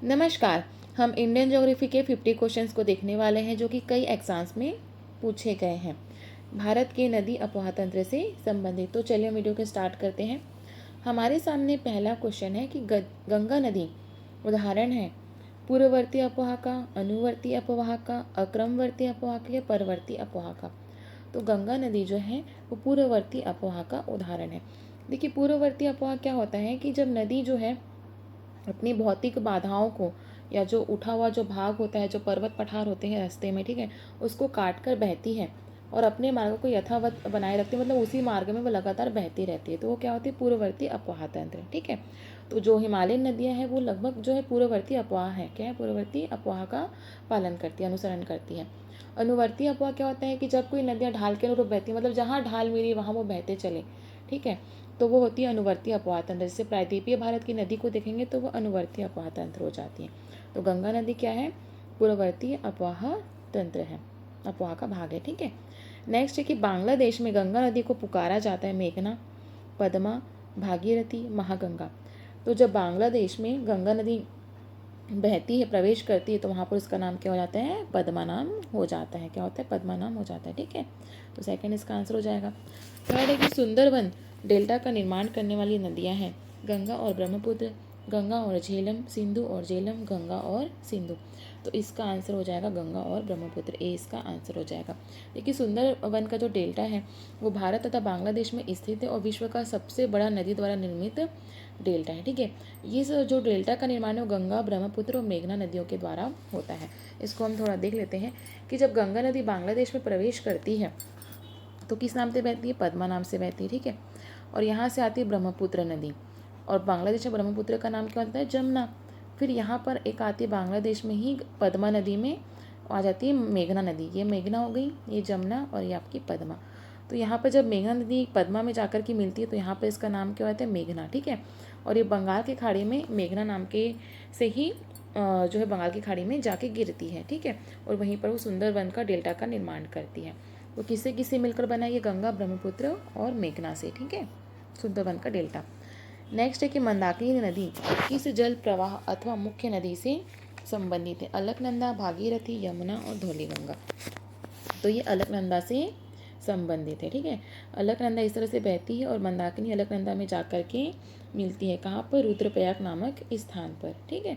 नमस्कार। हम Indian geography के 50 क्वेश्चंस को देखने वाले हैं जो कि कई एग्जाम्स में पूछे गए हैं भारत के नदी अपवाह तंत्र से संबंधित। तो चलिए वीडियो को स्टार्ट करते हैं। हमारे सामने पहला क्वेश्चन है कि गंगा नदी उदाहरण है पूर्ववर्ती अपवाह का, अनुवर्ती अपवाह का, अक्रमवर्ती अपवाह का या परवर्ती अपवाह का। तो गंगा नदी जो है वो पूर्ववर्ती अपवाह का उदाहरण है। देखिए पूर्ववर्ती अपवाह क्या होता है कि जब नदी जो है अपनी भौतिक बाधाओं को या जो उठा हुआ जो भाग होता है, जो पर्वत पठार होते हैं रास्ते में, ठीक है, उसको काट कर बहती है और अपने मार्ग को यथावत बनाए रखती है, मतलब उसी मार्ग में वो लगातार बहती रहती है। तो वो क्या होती है? पूर्ववर्ती अपवाह तंत्र। ठीक है, तो जो हिमालयन नदियाँ हैं वो लगभग जो है पूर्ववर्ती अपवाह है। क्या है? पूर्ववर्ती अपवाह का पालन करती है, अनुसरण करती है। अनुवर्ती अपवाह क्या होता है कि जब कोई नदियाँ ढाल के अनुरूप बहती है, मतलब जहाँ ढाल मिली वहाँ वो बहते चले। ठीक है, तो वो होती है अनुवर्ती अपवाह तंत्र। जैसे प्रायद्वीपीय भारत की नदी को देखेंगे तो वो अनुवर्ती अपवाह तंत्र हो जाती है। तो गंगा नदी क्या है? पूर्ववर्ती अपवाह तंत्र है, अपवाह का भाग है। ठीक है, नेक्स्ट है कि बांग्लादेश में गंगा नदी को पुकारा जाता है मेघना, पद्मा, भागीरथी, महागंगा। तो जब बांग्लादेश में गंगा नदी बहती है, प्रवेश करती है, तो वहाँ पर उसका नाम क्या हो जाता है? पद्मा नाम हो जाता है। क्या होता है? पद्मा नाम हो जाता है। ठीक है, तो सेकंड इसका आंसर हो जाएगा। थर्ड है कि सुंदरबन डेल्टा का निर्माण करने वाली नदियाँ हैं गंगा और ब्रह्मपुत्र, गंगा और झेलम, सिंधु और झेलम, गंगा और सिंधु। तो इसका आंसर हो जाएगा गंगा और ब्रह्मपुत्र। ए इसका आंसर हो जाएगा। देखिए सुंदरबन का जो डेल्टा है वो भारत तथा बांग्लादेश में स्थित है और विश्व का सबसे बड़ा नदी द्वारा निर्मित डेल्टा है। ठीक है, ये जो डेल्टा का निर्माण है वो गंगा, ब्रह्मपुत्र और मेघना नदियों के द्वारा होता है। इसको हम थोड़ा देख लेते हैं कि जब गंगा नदी बांग्लादेश में प्रवेश करती है तो किस नाम से बहती है? पद्मा नाम से बहती है। ठीक है, और यहाँ से आती है ब्रह्मपुत्र नदी, और बांग्लादेश में ब्रह्मपुत्र का नाम क्या होता है? जमुना। फिर यहाँ पर एक आती है बांग्लादेश में ही पद्मा नदी में आ जाती है मेघना नदी। ये मेघना हो गई, ये जमुना और ये आपकी पद्मा। तो यहाँ पर जब मेघना नदी पद्मा में जाकर के मिलती है तो यहाँ पर इसका नाम क्या होता है? मेघना। ठीक है, और ये बंगाल की खाड़ी में मेघना नाम के से ही जो है बंगाल की खाड़ी में जाके गिरती है। ठीक है, और वहीं पर वो सुंदरवन का डेल्टा का निर्माण करती है। तो किससे किससे मिलकर बना? ये गंगा, ब्रह्मपुत्र और मेघना से। ठीक है, सुंदरवन का डेल्टा। नेक्स्ट है कि मंदाकिनी नदी किस जल प्रवाह अथवा मुख्य नदी से संबंधित है? अलकनंदा, भागीरथी, यमुना और धौलीगंगा। तो ये अलकनंदा से संबंधित है। ठीक है, अलकनंदा इस तरह से बहती है और मंदाकिनी अलकनंदा में जाकर के मिलती है। कहाँ पर? रुद्रप्रयाग नामक स्थान पर। ठीक है,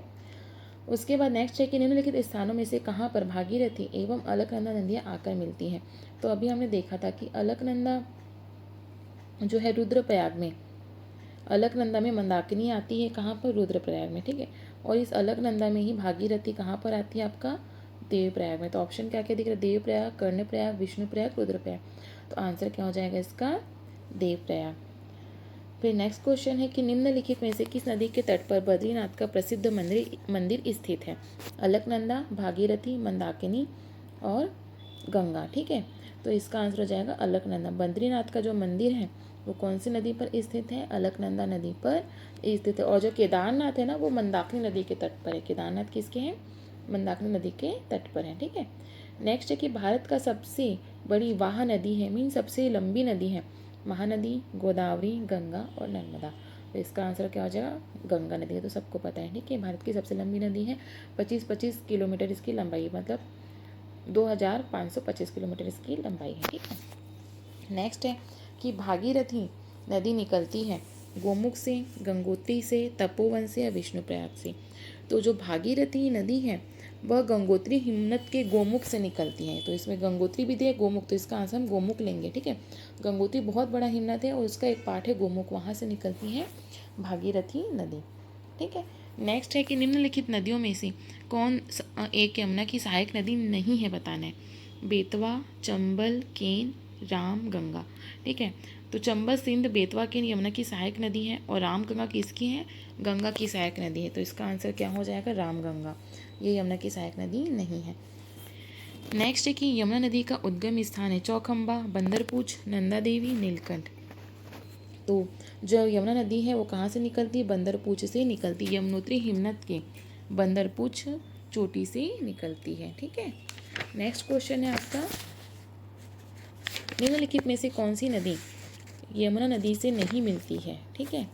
उसके बाद नेक्स्ट है कि निम्नलिखित स्थानों में से कहाँ पर भागीरथी एवं अलकनंदा नदियाँ आकर मिलती हैं? तो अभी हमने देखा था कि अलकनंदा जो है रुद्रप्रयाग में, अलकनंदा में मंदाकिनी आती है। कहाँ पर? रुद्रप्रयाग में। ठीक है, और इस अलकनंदा में ही भागीरथी कहाँ पर आती है? आपका देवप्रयाग में। तो ऑप्शन क्या क्या दिख रहा है? देवप्रयाग, कर्णप्रयाग, विष्णुप्रयाग, रुद्रप्रयाग। तो आंसर क्या हो जाएगा इसका? देवप्रयाग। फिर नेक्स्ट क्वेश्चन है कि निम्नलिखित में से किस नदी के तट पर बद्रीनाथ का प्रसिद्ध मंदिर स्थित है? अलकनंदा, भागीरथी, मंदाकिनी और गंगा। ठीक है, तो इसका आंसर हो जाएगा अलकनंदा। बद्रीनाथ का जो मंदिर है वो कौन सी नदी पर स्थित है? अलकनंदा नदी पर स्थित है। और जो केदारनाथ है ना वो मंदाकिनी नदी के तट पर है। केदारनाथ किसके हैं? मंदाकिनी नदी के तट पर है। ठीक है, नेक्स्ट है कि भारत का सबसे बड़ी वाह नदी है, मीन सबसे लंबी नदी है, महानदी, गोदावरी, गंगा और नर्मदा। तो इसका आंसर क्या हो जाएगा? गंगा नदी है। तो सबको पता है। ठीक है, भारत की सबसे लंबी नदी है, 25 किलोमीटर इसकी लंबाई, मतलब 2525 किलोमीटर इसकी लंबाई है। ठीक है, नेक्स्ट है कि भागीरथी नदी निकलती है गोमुख से, गंगोत्री से, तपोवन से या विष्णुप्रयाग से। तो जो भागीरथी नदी है वह गंगोत्री हिमनद के गोमुख से निकलती है। तो इसमें गंगोत्री भी दिया, गोमुख, तो इसका आंसर हम गोमुख लेंगे। ठीक है, गंगोत्री बहुत बड़ा हिमनद है और उसका एक पार्ट है गोमुख, वहाँ से निकलती है भागीरथी नदी। ठीक है, नेक्स्ट है कि निम्नलिखित नदियों में से कौन एक यमुना की सहायक नदी नहीं है? बताना है। बेतवा, चंबल, केन, राम, गंगा। ठीक है, तो चंबल, सिंध, बेतवा, केन यमुना की सहायक नदी है और राम गंगा किसकी है? गंगा की सहायक नदी है। तो इसका आंसर क्या हो जाएगा? राम गंगा। ये यमुना की सहायक नदी नहीं है। नेक्स्ट है कि यमुना नदी का उद्गम स्थान है चौखंबा, बंदरपूछ, नंदा देवी, नीलकंठ। तो जो यमुना नदी है वो कहाँ से निकलती है? बंदरपूछ से निकलती है। यमुनोत्री हिमनद के बंदरपूछ चोटी से निकलती है। ठीक है, नेक्स्ट क्वेश्चन है आपका, निम्नलिखित में से कौन सी नदी यमुना नदी से नहीं मिलती है? ठीक है,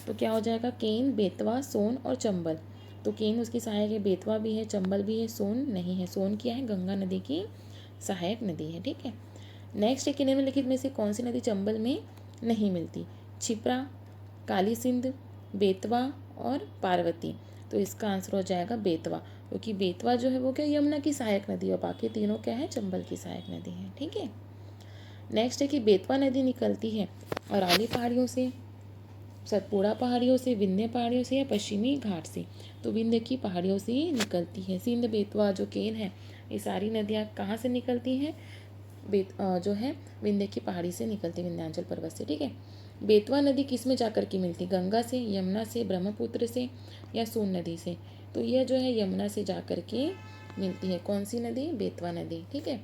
तो क्या हो जाएगा? केन, बेतवा, सोन और चंबल। तो केन उसकी सहायक है, बेतवा भी है, चंबल भी है, सोन नहीं है। सोन क्या है? गंगा नदी की सहायक नदी है, ठीक है। नेक्स्ट है कि निम्नलिखित में से कौन सी नदी चंबल में नहीं मिलती? क्षिप्रा, काली सिंध, बेतवा और पार्वती। तो इसका आंसर हो जाएगा बेतवा, क्योंकि बेतवा जो है वो क्या यमुना की सहायक नदी है और बाकी तीनों क्या है? चंबल की सहायक नदी है, ठीक है। नेक्स्ट है कि बेतवा नदी निकलती है अरावली पहाड़ियों से, सतपुड़ा पहाड़ियों से, विंध्य पहाड़ियों से या पश्चिमी घाट से। तो विंध्य की पहाड़ियों से ही निकलती है। सिंध, बेतवा, जो केन है, ये सारी नदियाँ कहाँ से निकलती हैं? जो है विंध्य की पहाड़ी से निकलती, विंध्याचल पर्वत से, ठीक है। बेतवा नदी किस में जाकर के मिलती? गंगा से, यमुना से, ब्रह्मपुत्र से या सोन नदी से। तो यह जो है यमुना से जाकर के मिलती है। कौन सी नदी? बेतवा नदी, ठीक है।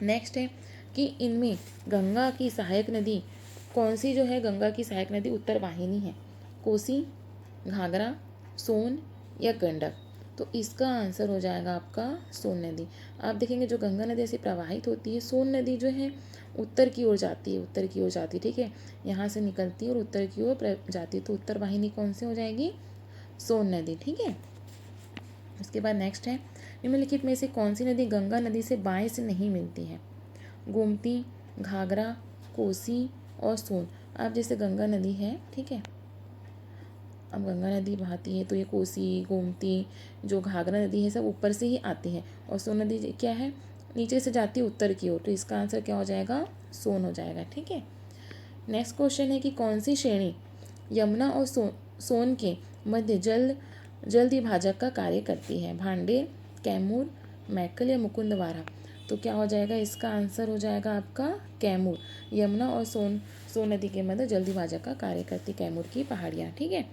नेक्स्ट है कि इनमें गंगा की सहायक नदी कौन सी जो है? गंगा की सहायक नदी उत्तर वाहिनी है। कोसी, घाघरा, सोन या गंडक। तो इसका आंसर हो जाएगा आपका सोन नदी। आप देखेंगे जो गंगा नदी ऐसे प्रवाहित होती है, सोन नदी जो है उत्तर की ओर जाती है, उत्तर की ओर जाती है, ठीक है। यहाँ से निकलती है और उत्तर की ओर जाती है। तो उत्तर वाहिनी कौन सी हो जाएगी? सोन नदी, ठीक है। उसके बाद नेक्स्ट है निम्नलिखित में से कौन सी नदी गंगा नदी से बाएं से नहीं मिलती है? गोमती, घाघरा, कोसी और सोन। अब जैसे गंगा नदी है, ठीक है, अब गंगा नदी बहती है तो ये कोसी, गोमती, जो घाघरा नदी है सब ऊपर से ही आती है और सोन नदी क्या है? नीचे से जाती है उत्तर की ओर। तो इसका आंसर क्या हो जाएगा? सोन हो जाएगा, ठीक है। नेक्स्ट क्वेश्चन है कि कौन सी श्रेणी यमुना और सोन के मध्य जल्द विभाजक का कार्य करती है? भांडेर, कैमूर, मैकल या मुकुंदवारा। तो क्या हो जाएगा? इसका आंसर हो जाएगा आपका कैमूर। यमुना और सोन नदी के मध्य जल्द विभाजक का कार्य करती कैमूर की पहाड़ियाँ, ठीक है।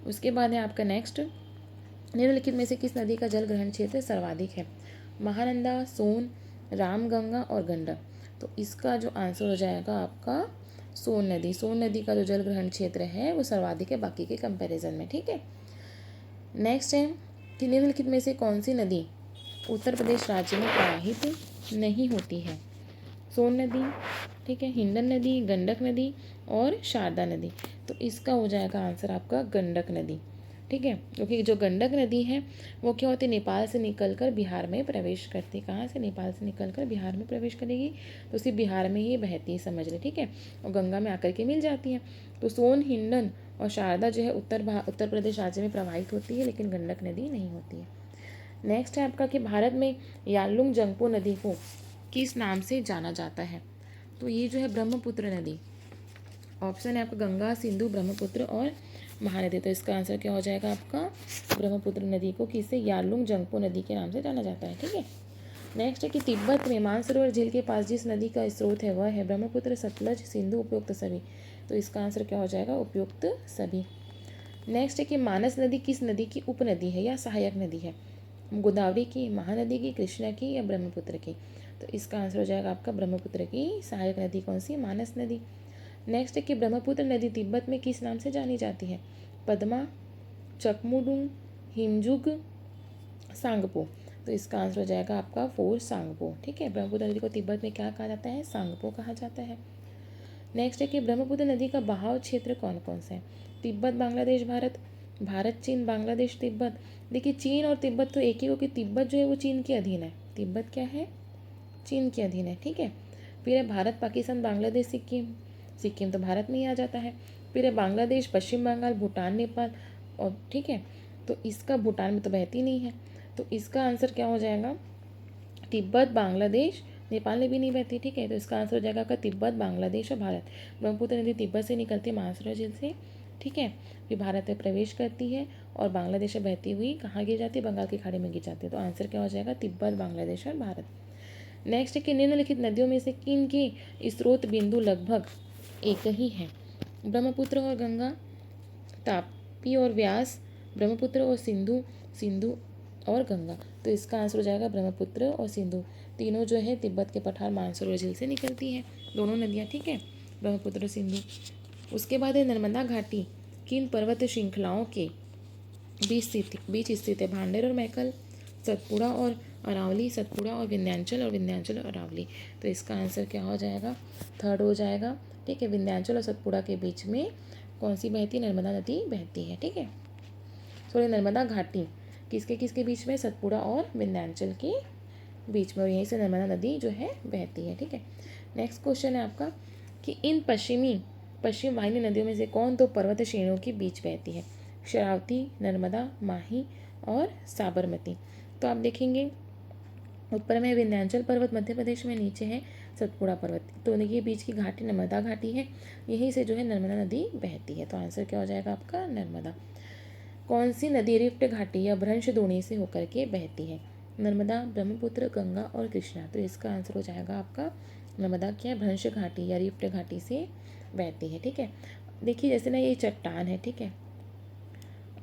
उसके बाद है आपका नेक्स्ट, निम्नलिखित में से किस नदी का जल ग्रहण क्षेत्र सर्वाधिक है? महानंदा, सोन, रामगंगा और गंडक। तो इसका जो आंसर हो जाएगा आपका सोन नदी। सोन नदी का जो जल ग्रहण क्षेत्र है वो सर्वाधिक है बाकी के कंपैरिजन में, ठीक है। नेक्स्ट है कि निम्नलिखित में से कौन सी नदी उत्तर प्रदेश राज्य में प्रवाहित नहीं होती है? सोन नदी, ठीक है, हिंडन नदी, गंडक नदी और शारदा नदी। तो इसका हो जाएगा आंसर आपका गंडक नदी, ठीक है। क्योंकि जो गंडक नदी है वो क्या होती है? नेपाल से निकलकर बिहार में प्रवेश करती। कहाँ से? नेपाल से निकलकर बिहार में प्रवेश करेगी तो सिर्फ बिहार में ही बहती है, समझ ले, ठीक है, और गंगा में आकर के मिल जाती है। तो सोन, हिंडन और शारदा जो है उत्तर प्रदेश राज्य में प्रवाहित होती है, लेकिन गंडक नदी नहीं होती है। नेक्स्ट है आपका कि भारत में यालुंग जंगपो नदी को किस नाम से जाना जाता है? तो ये जो है ब्रह्मपुत्र नदी। ऑप्शन है आपका गंगा, सिंधु, ब्रह्मपुत्र और महानदी। तो इसका आंसर क्या हो जाएगा आपका? ब्रह्मपुत्र नदी को किससे? यालुंग जंगपो नदी के नाम से जाना जाता है, ठीक है। नेक्स्ट है कि तिब्बत में मानसरोवर झील के पास जिस नदी का स्रोत है वह है ब्रह्मपुत्र, सतलज, सिंधु, उपयुक्त सभी। तो इसका आंसर क्या हो जाएगा? उपयुक्त सभी। नेक्स्ट है कि मानस नदी किस नदी की उपनदी है या सहायक नदी है? गोदावरी की, महानदी की, कृष्णा की या ब्रह्मपुत्र की। तो इसका आंसर हो जाएगा आपका ब्रह्मपुत्र की सहायक नदी कौन सी? मानस नदी। नेक्स्ट है कि ब्रह्मपुत्र नदी तिब्बत में किस नाम से जानी जाती है? पद्मा, चकमुडुंग, हिमजुग, सांगपो। तो इसका आंसर हो जाएगा आपका 4 सांगपो, ठीक है। ब्रह्मपुत्र नदी को तिब्बत में क्या कहा जाता है? सांगपो कहा जाता है। नेक्स्ट है कि ब्रह्मपुत्र नदी का बहाव क्षेत्र कौन कौन सा है? तिब्बत, बांग्लादेश, भारत, भारत, चीन, बांग्लादेश, तिब्बत। देखिए चीन और तिब्बत तो एक ही हो कि तिब्बत जो है वो चीन के अधीन है, तिब्बत क्या है? चीन के अधीन है, ठीक है। फिर है भारत, पाकिस्तान, बांग्लादेश, सिक्किम। सिक्किम तो भारत में ही आ जाता है। फिर है बांग्लादेश, पश्चिम बंगाल, भूटान, नेपाल और, ठीक है, तो इसका भूटान में तो बहती नहीं है। तो इसका आंसर क्या हो जाएगा? तिब्बत, बांग्लादेश, नेपाल में भी नहीं बहती, ठीक है। तो इसका आंसर हो जाएगा आपका तिब्बत, बांग्लादेश और भारत। ब्रह्मपुत्र नदी तिब्बत से निकलती है मानसरोवर झील से, ठीक है, फिर भारत में प्रवेश करती है और बांग्लादेश से बहती हुई कहाँ गिर जाती है? बंगाल की खाड़ी में गिर जाती है। तो आंसर क्या हो जाएगा? तिब्बत, बांग्लादेश और भारत। नेक्स्ट है कि निम्नलिखित नदियों में से किन के स्रोत बिंदु लगभग एक ही है? ब्रह्मपुत्र और गंगा, तापी और व्यास, ब्रह्मपुत्र और सिंधु, सिंधु और गंगा। तो इसका आंसर हो जाएगा ब्रह्मपुत्र और सिंधु। तीनों जो है तिब्बत के पठार मानसरोवर झील से निकलती हैं, दोनों नदियाँ, ठीक है, ब्रह्मपुत्र और सिंधु। उसके बाद है नर्मदा घाटी किन पर्वत श्रृंखलाओं के बीच स्थित है? भांडेर और मैकल, सतपुड़ा और अरावली, सतपुड़ा और विंध्याचल और अरावली। तो इसका आंसर क्या हो जाएगा? थर्ड हो जाएगा, ठीक है। विंध्याचल और सतपुड़ा के बीच में कौन सी बहती है? नर्मदा नदी बहती है, ठीक है। नर्मदा घाटी किसके किसके बीच में, सतपुड़ा और विंध्याचल के बीच में, और यहीं से नर्मदा नदी जो है बहती है। ठीक है, नेक्स्ट क्वेश्चन है आपका कि इन पश्चिम वाहिनी नदियों में से कौन दो पर्वत श्रेणियों के बीच बहती है, शरावती, नर्मदा, माही और साबरमती। तो आप देखेंगे ऊपर में विंध्याचल पर्वत मध्य प्रदेश में, नीचे है सतपुड़ा पर्वत, तो ये बीच की घाटी नर्मदा घाटी है, यहीं से जो है नर्मदा नदी बहती है। तो आंसर क्या हो जाएगा आपका, नर्मदा। कौन सी नदी रिफ्ट घाटी या भ्रंश द्रोणी से होकर के बहती है, नर्मदा, ब्रह्मपुत्र, गंगा और कृष्णा। तो इसका आंसर हो जाएगा आपका नर्मदा क्या है, भ्रंश घाटी या रिफ्ट घाटी से बहती है। ठीक है, देखिए जैसे ना ये चट्टान है, ठीक है,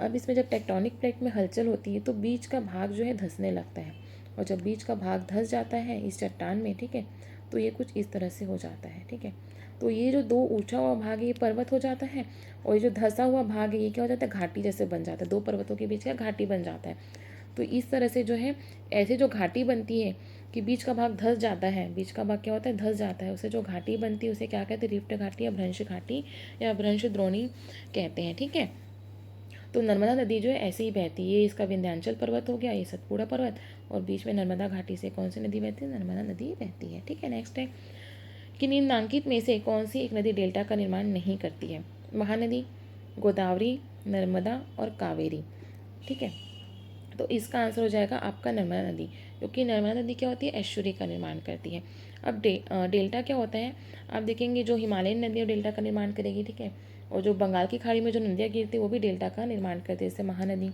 अब इसमें जब टेक्टोनिक प्लेट में हलचल होती है तो बीच का भाग जो है धंसने लगता है, और जब बीच का भाग धंस जाता है इस चट्टान में, ठीक है, तो ये कुछ इस तरह से हो जाता है। ठीक है, तो ये जो दो ऊंचा हुआ भाग है ये पर्वत हो जाता है, और ये जो धंसा हुआ भाग है ये क्या हो जाता है, घाटी जैसे बन जाता है, दो पर्वतों के बीच का घाटी बन जाता है। तो इस तरह से जो है ऐसे जो घाटी बनती है कि बीच का भाग धंस जाता है, बीच का भाग क्या होता है, धंस जाता है, उसे जो घाटी बनती है उसे क्या कहते हैं, रिफ्ट घाटी या भ्रंश घाटी या भ्रंश द्रोणी कहते हैं। ठीक है, तो नर्मदा नदी जो है ऐसे ही बहती है, ये इसका विंध्याचल पर्वत हो गया, ये सतपुड़ा पर्वत, और बीच में नर्मदा घाटी से कौन सी नदी बहती है, नर्मदा नदी बहती है। ठीक है, नेक्स्ट है कि निम्नांकित में से कौन सी एक नदी डेल्टा का निर्माण नहीं करती है, महानदी, गोदावरी, नर्मदा और कावेरी। ठीक है, तो इसका आंसर हो जाएगा आपका नर्मदा नदी, क्योंकि नर्मदा नदी क्या होती है, एस्चुरी का निर्माण करती है। अब डेल्टा क्या होता है, आप देखेंगे जो हिमालयन नदियाँ डेल्टा का निर्माण करेगी, ठीक है, और जो बंगाल की खाड़ी में जो नदियाँ गिरती है वो भी डेल्टा का निर्माण करती है, जैसे महानदी,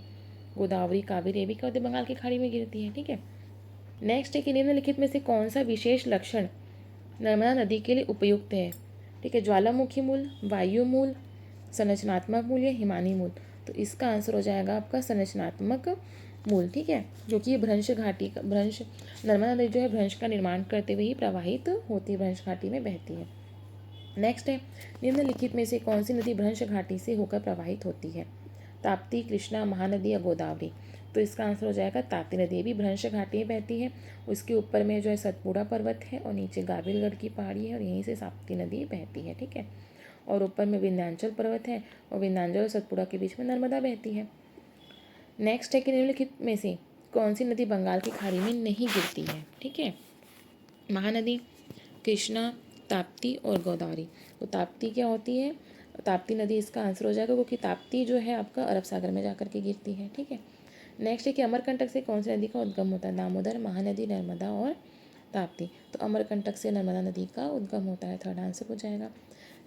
गोदावरी, कावेरी, ये भी क्या होती है, बंगाल की खाड़ी में गिरती है। ठीक है, नेक्स्ट है कि निम्नलिखित में से कौन सा विशेष लक्षण नर्मदा नदी के लिए उपयुक्त है, ठीक है, ज्वालामुखी मूल, वायु मूल, संरचनात्मक मूल या हिमानी मूल। तो इसका आंसर हो जाएगा आपका संरचनात्मक मूल। ठीक है, क्योंकि ये भ्रंश घाटी का भ्रंश नर्मदा नदी जो है भ्रंश का निर्माण करते हुए ही प्रवाहित होती है, भ्रंश घाटी में बहती है। नेक्स्ट है निम्नलिखित में से कौन सी नदी भ्रंश घाटी से होकर प्रवाहित होती है, ताप्ती, कृष्णा, महानदी या गोदावरी। तो इसका आंसर हो जाएगा ताप्ती नदी, ये भी भ्रंश घाटी में बहती है, उसके ऊपर में जो है सतपुड़ा पर्वत है और नीचे गाविलगढ़ की पहाड़ी है, और यहीं से ताप्ती नदी बहती है। ठीक है, और ऊपर में विंध्याचल पर्वत है, और विंध्याचल और सतपुड़ा के बीच में नर्मदा बहती है। नेक्स्ट है कि निम्नलिखित में से कौन सी नदी बंगाल की खाड़ी में नहीं गिरती है, ठीक है, महानदी, कृष्णा, ताप्ती और गोदावरी। तो ताप्ती क्या होती है, ताप्ती नदी इसका आंसर हो जाएगा, क्योंकि ताप्ती जो है आपका अरब सागर में जाकर के गिरती है। ठीक है, नेक्स्ट है कि अमरकंटक से कौन सी नदी का उद्गम होता है, दामोदर, महानदी, नर्मदा और ताप्ती। तो अमरकंटक से नर्मदा नदी का उद्गम होता है, थर्ड आंसर हो जाएगा।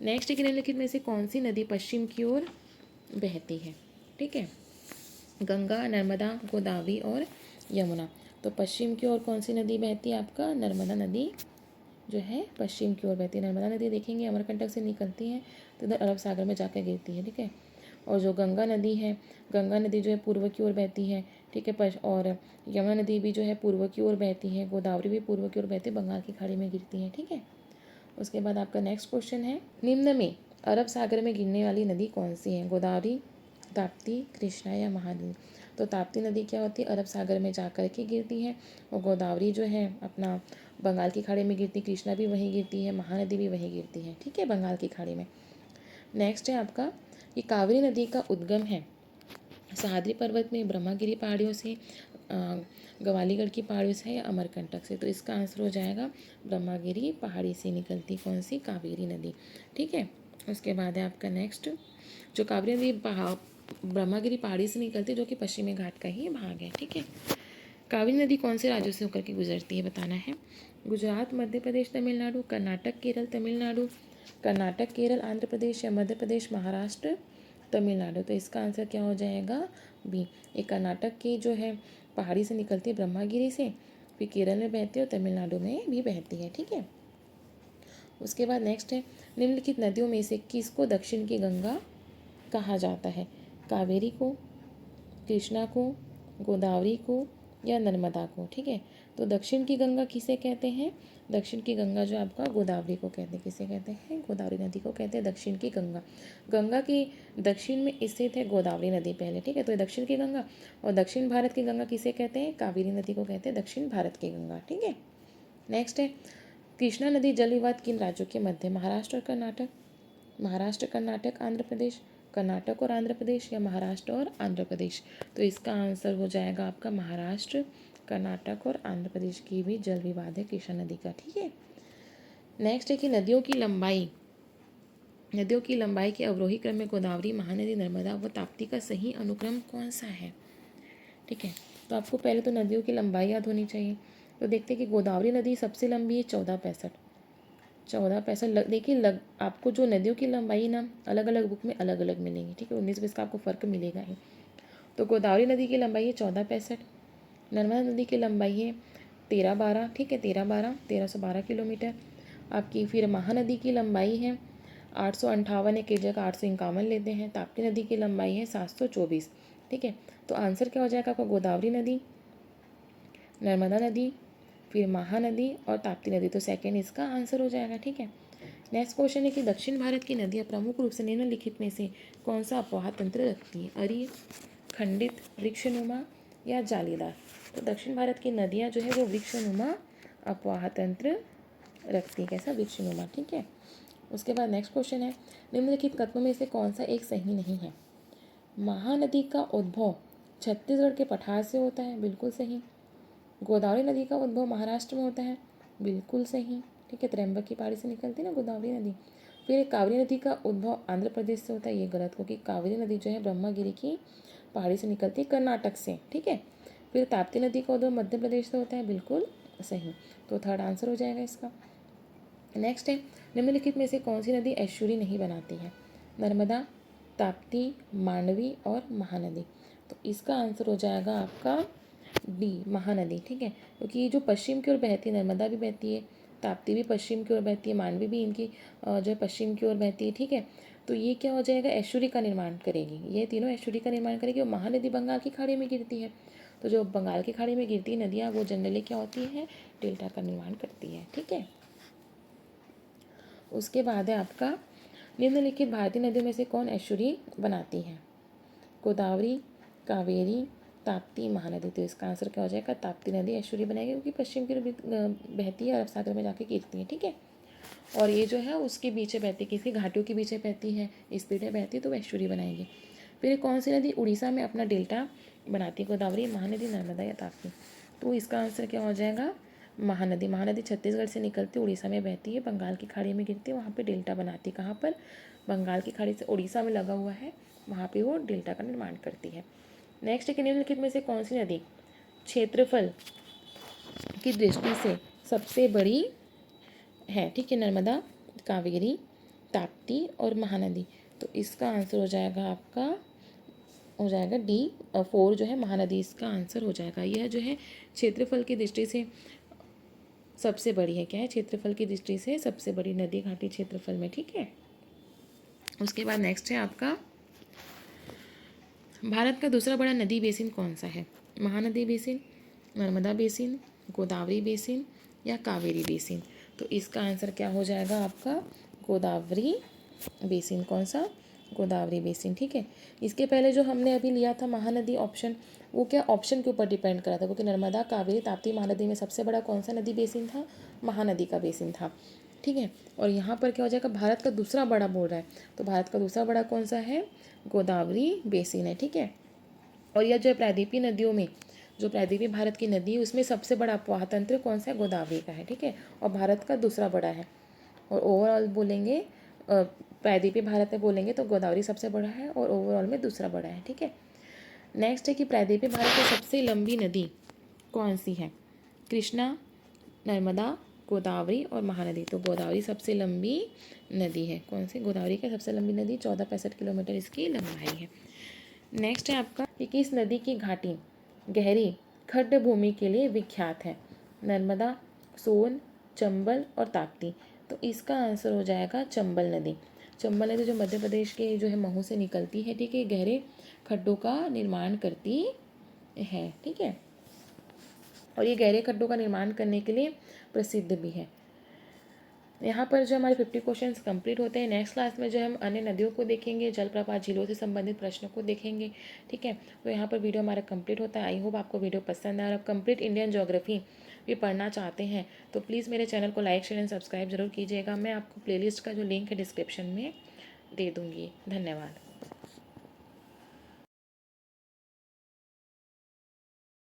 नेक्स्ट है कि निम्नलिखित में से कौन सी नदी पश्चिम की ओर बहती है, ठीक है, गंगा, नर्मदा, गोदावरी और यमुना। तो पश्चिम की ओर कौन सी नदी बहती है, आपका नर्मदा नदी जो है पश्चिम की ओर बहती है। नर्मदा नदी देखेंगे अमरकंटक से निकलती है तो इधर अरब सागर में जाकर गिरती है। ठीक है, और जो गंगा नदी है, गंगा नदी जो है पूर्व की ओर बहती है। ठीक है, और यमुना नदी भी जो है पूर्व की ओर बहती है, गोदावरी भी पूर्व की ओर बहती है, बंगाल की खाड़ी में गिरती है। ठीक है, उसके बाद आपका नेक्स्ट क्वेश्चन है, निम्न में अरब सागर में गिरने वाली नदी कौन सी है, गोदावरी, ताप्ती, कृष्णा या महानदी। तो ताप्ती नदी क्या होती है, अरब सागर में जाकर के गिरती है, और गोदावरी जो है अपना बंगाल की खाड़ी में गिरती, कृष्णा भी वहीं गिरती है, महानदी भी वहीं गिरती है। ठीक है, बंगाल की खाड़ी में। नेक्स्ट है आपका ये कावेरी नदी का उद्गम है सह्याद्री पर्वत में, ब्रह्मगिरी पहाड़ियों से, ग्वालियर की पहाड़ियों से या अमरकंटक से। तो इसका आंसर हो जाएगा ब्रह्मगिरी पहाड़ी से निकलती कौन सी, कावेरी नदी। ठीक है, उसके बाद है आपका नेक्स्ट, जो कावेरी नदी ब्रह्मगिरी पहाड़ी से निकलती है, जो कि पश्चिमी घाट का ही भाग है। ठीक है, कावेरी नदी कौन से राज्यों से होकर के गुजरती है बताना है, गुजरात, मध्य प्रदेश, तमिलनाडु, कर्नाटक, केरल, तमिलनाडु, कर्नाटक, केरल, आंध्र प्रदेश या मध्य प्रदेश, महाराष्ट्र, तमिलनाडु। तो इसका आंसर क्या हो जाएगा, बी। ये कर्नाटक की जो है पहाड़ी से निकलती है ब्रह्मगिरी से, फिर केरल में बहती है और तमिलनाडु में भी बहती है। ठीक है, उसके बाद नेक्स्ट है, निम्नलिखित नदियों में से किसको दक्षिण की गंगा कहा जाता है, कावेरी को, कृष्णा को, गोदावरी को या नर्मदा को। ठीक है, तो दक्षिण की गंगा किसे कहते हैं, दक्षिण की गंगा जो आपका गोदावरी को कहते हैं, किसे कहते हैं, गोदावरी नदी को कहते हैं दक्षिण की गंगा। गंगा की दक्षिण में स्थित है गोदावरी नदी पहले। ठीक है, तो ये दक्षिण की गंगा, और दक्षिण भारत की गंगा किसे कहते हैं, कावेरी नदी को कहते हैं दक्षिण भारत की गंगा। ठीक है, नेक्स्ट है, कृष्णा नदी जल विवाद किन राज्यों के मध्य, महाराष्ट्र और कर्नाटक, महाराष्ट्र, कर्नाटक, आंध्र प्रदेश, कर्नाटक और आंध्र प्रदेश या महाराष्ट्र और आंध्र प्रदेश? तो इसका आंसर हो जाएगा आपका महाराष्ट्र, कर्नाटक और आंध्र प्रदेश की भी जल विवाद है कृष्णा नदी का। ठीक है। नेक्स्ट है कि नदियों की लंबाई के अवरोही क्रम में गोदावरी, महानदी, नर्मदा व ताप्ती का सही अनुक्रम कौन सा है? ठीक है, तो आपको पहले तो नदियों की लंबाई याद होनी चाहिए। तो देखते हैं कि गोदावरी नदी सबसे लंबी है 1465। देखिए आपको जो नदियों की लंबाई ना अलग अलग बुक में अलग अलग मिलेंगी। ठीक है, 19-20 का आपको फ़र्क मिलेगा ही। तो गोदावरी नदी की लंबाई है 1465, नर्मदा नदी की लंबाई है 1312। ठीक है, 1312 किलोमीटर आपकी। फिर महानदी की लंबाई है 858 है, की जगह 851 लेते हैं। ताप्ती नदी की लंबाई है 724। ठीक है, तो आंसर क्या हो जाएगा आपका? गोदावरी नदी, नर्मदा नदी, फिर महानदी और ताप्ती नदी। तो सेकंड इसका आंसर हो जाएगा। ठीक है। नेक्स्ट क्वेश्चन है कि दक्षिण भारत की नदियाँ प्रमुख रूप से निम्नलिखित में से कौन सा अपवाह तंत्र रखती है? अरीय, खंडित, वृक्षनुमा या जालीदार? तो दक्षिण भारत की नदियाँ जो है वो वृक्षनुमा अपवाह तंत्र रखती है। कैसा? वृक्षनुमा। ठीक है। उसके बाद नेक्स्ट क्वेश्चन है निम्नलिखित कथनों में से कौन सा एक सही नहीं है? महानदी का उद्भव छत्तीसगढ़ के पठार से होता है, बिल्कुल सही। गोदावरी नदी का उद्भव महाराष्ट्र में होता है, बिल्कुल सही। ठीक है, त्र्यंबक की पहाड़ी से निकलती है ना गोदावरी नदी। फिर कावेरी नदी का उद्भव आंध्र प्रदेश से होता है, ये गलत, क्योंकि कावेरी नदी जो है ब्रह्मगिरी की पहाड़ी से निकलती है, कर्नाटक से। ठीक है। फिर ताप्ती नदी का उद्भव मध्य प्रदेश से होता है, बिल्कुल सही। तो थर्ड आंसर हो जाएगा इसका। नेक्स्ट है निम्नलिखित में से कौन सी नदी एस्चुरी नहीं बनाती है? नर्मदा, ताप्ती, मांडवी और महानदी। तो इसका आंसर हो जाएगा आपका डी, महानदी। ठीक है, क्योंकि ये जो पश्चिम की ओर बहती है, नर्मदा भी बहती है, ताप्ती भी पश्चिम की ओर बहती है, मांडवी भी इनकी जो है पश्चिम की ओर बहती है। ठीक है, तो ये क्या हो जाएगा? एस्चुरी का निर्माण करेगी। ये तीनों एस्चुरी का निर्माण करेगी और महानदी बंगाल की खाड़ी में गिरती है। तो जो बंगाल की खाड़ी में गिरती है नदियाँ, वो जनरली क्या होती है? डेल्टा का निर्माण करती है। ठीक है। उसके बाद है आपका निम्नलिखित भारतीय नदियों में से कौन एस्चुरी बनाती है? गोदावरी, कावेरी, ताप्ती, महानदी। तो इसका आंसर क्या हो जाएगा? ताप्ती नदी एस्चुरी बनाएगी, क्योंकि पश्चिम की ओर बहती है, अरब सागर में जाके गिरती है। ठीक है, और ये जो है उसके पीछे बहती है, किसी घाटियों के पीछे बहती है, स्पीड में बहती है, तो वो एस्चुरी बनाएगी। फिर कौन सी नदी उड़ीसा में अपना डेल्टा बनाती है? गोदावरी, महानदी, नर्मदा या ताप्ती? तो इसका आंसर क्या हो जाएगा? महानदी। महानदी छत्तीसगढ़ से निकलती उड़ीसा में बहती है, बंगाल की खाड़ी में गिरती है, वहाँ पे डेल्टा बनाती है। कहाँ पर? बंगाल की खाड़ी से उड़ीसा में लगा हुआ है, वहाँ पे वो डेल्टा का निर्माण करती है। नेक्स्ट है कि निम्नलिखित में से कौन सी नदी क्षेत्रफल की दृष्टि से सबसे बड़ी है? ठीक है, नर्मदा, कावेरी, ताप्ती और महानदी। तो इसका आंसर हो जाएगा आपका, हो जाएगा डी, 4 जो है महानदी, इसका आंसर हो जाएगा। यह जो है क्षेत्रफल की दृष्टि से सबसे बड़ी है। क्या है? क्षेत्रफल की दृष्टि से सबसे बड़ी नदी घाटी क्षेत्रफल में। ठीक है। उसके बाद नेक्स्ट है आपका भारत का दूसरा बड़ा नदी बेसिन कौन सा है? Mahanadi basin, Narmada basin, Godavari basin या कावेरी बेसिन? तो इसका आंसर क्या हो जाएगा आपका? गोदावरी बेसिन। कौन सा? गोदावरी बेसिन। ठीक है। इसके पहले जो हमने अभी लिया था महानदी ऑप्शन, वो क्या ऑप्शन के ऊपर डिपेंड करा था, क्योंकि नर्मदा, कावेरी, ताप्ती, महानदी में सबसे बड़ा कौन सा नदी बेसिन था? महानदी का बेसिन था। ठीक है, और यहाँ पर क्या हो जाएगा? भारत का दूसरा बड़ा बोल रहा है, तो भारत का दूसरा बड़ा कौन सा है? गोदावरी बेसिन है। ठीक है, और यह जो है प्रायद्वीपीय नदियों में, जो प्रायद्वीपीय भारत की नदी है उसमें सबसे बड़ा अपवाह तंत्र कौन सा है? गोदावरी का है। ठीक है, और भारत का दूसरा बड़ा है। और ओवरऑल बोलेंगे प्रायद्वीपीय भारत में बोलेंगे तो गोदावरी सबसे बड़ा है और ओवरऑल में दूसरा बड़ा है। ठीक है। नेक्स्ट है कि प्रायद्वीपीय भारत की सबसे लंबी नदी कौन सी है? कृष्णा, नर्मदा, गोदावरी और महानदी। तो गोदावरी सबसे लंबी नदी है। कौन सी? गोदावरी की सबसे लंबी नदी, 1465 किलोमीटर इसकी लंबाई है। नेक्स्ट है आपका कि किस नदी की घाटी गहरी खड्ड भूमि के लिए विख्यात है? नर्मदा, सोन, चंबल और ताप्ती। तो इसका आंसर हो जाएगा चंबल नदी। चंबल नदी जो मध्य प्रदेश के जो है महू से निकलती है। ठीक है, गहरे खड्डों का निर्माण करती है। ठीक है, और ये गहरे खड्डों का निर्माण करने के लिए प्रसिद्ध भी है। यहाँ पर जो हमारे 50 क्वेश्चंस कंप्लीट होते हैं। नेक्स्ट क्लास में जो हम अन्य नदियों को देखेंगे, जलप्रपात, झीलों से संबंधित प्रश्नों को देखेंगे। ठीक है, तो यहाँ पर वीडियो हमारा कंप्लीट होता है। आई होप आपको वीडियो पसंद आए और आप कंप्लीट इंडियन ज्योग्राफी भी पढ़ना चाहते हैं तो प्लीज़ मेरे चैनल को लाइक, शेयर एंड सब्सक्राइब जरूर कीजिएगा। मैं आपको प्लेलिस्ट का जो लिंक है डिस्क्रिप्शन में दे दूँगी। धन्यवाद।